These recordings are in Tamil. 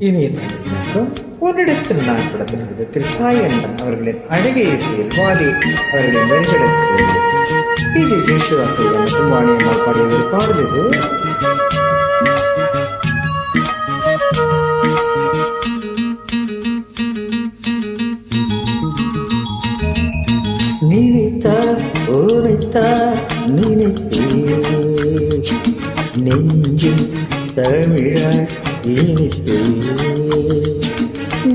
இணையத்திற்கும் உன்னிடத்தில் நான் படத்தின் விதத்தில் தாயண்ணன் அவர்களின் அழகிய இசையில் வாலி அவர்களின் வரிகளுக்கு டிஜே ஜேசுவா செய்த மற்றும் வாணியம்மாள் பாடிய ஒரு பாடல் இது. நினைத்தார் ஓரைத்தார் நினைத்தே நெஞ்சில் தமிழாய் இனிப்பே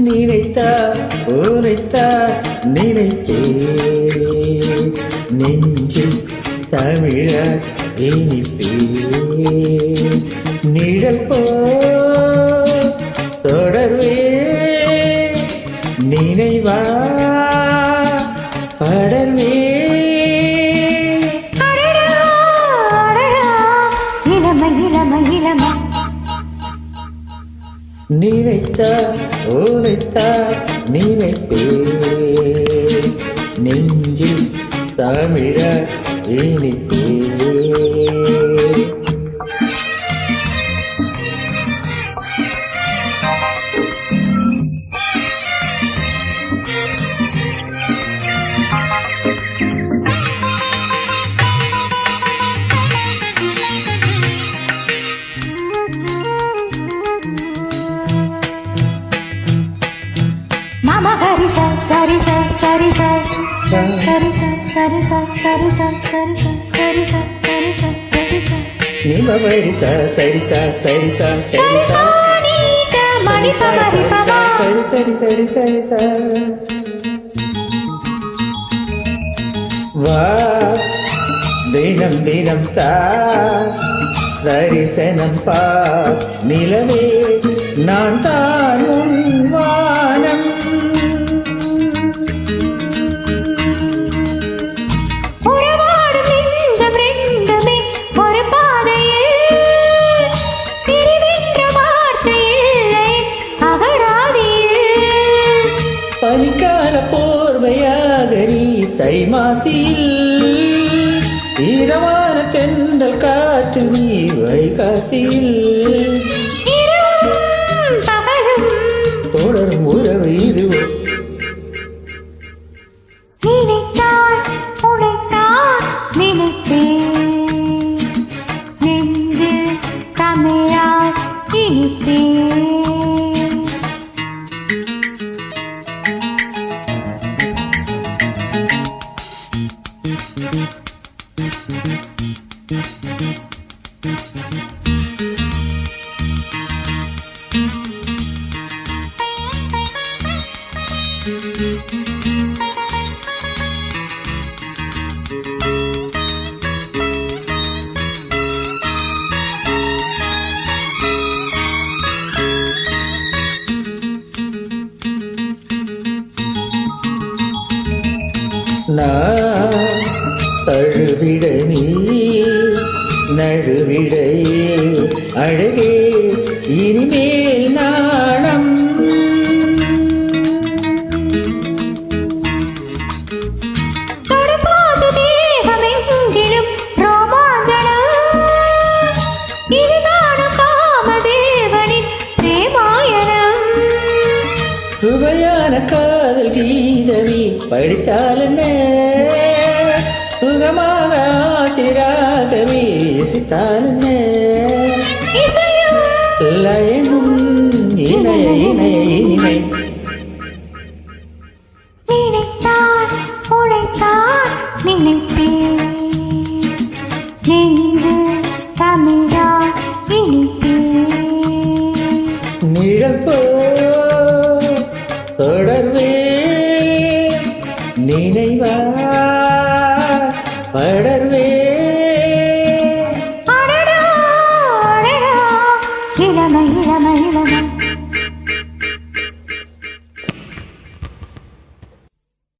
நினைத்தார் ஓரைத்தார் நினைத்தே நெஞ்சில் தமிழாய் இனிப்பே நிழல் போ தொடர்வே நினைவா படர்வே நினைத்தா ஓனைத்தா நினைப்பே நெஞ்சில் தமிழ இனிப்பே. Mama gari sa sari sa sari sa sari sa sari sa sari sa sari sa sari sa sari sa sari sa ni ma gari sa sari sa sari sa sari sa ni ka mari sa mari sa sari sari sari sari sa va dinam dinam ta தரிசனம் பா நிலவே நான் தான் உன் வானம் பனிக்கால போர்வையாக நீ தை மாசியில் ஈரமான தென்றல் காற்று நீ வைகாசியில் தொடரும் உறவு இது. நினைத்தால் உடைத்தால் நினைத்தேன் நெஞ்சு தமிழால் இனித்தேன். நான் தழுவிட நீ நழுவிடையே அழகே இனிமேல் நாணம் சுவையான காதல் கீதமே படித்தாலென்ன சுகமாக ஆசிராகவே சித்தாலென்ன லயனும் இணைய இணைய இனிமை. நினைத்தால் உழைத்தால் நினைப்பேன் நெஞ்சு தமிழால் இனிப்பேன். நிழல் போ தொடர்வே நினைவா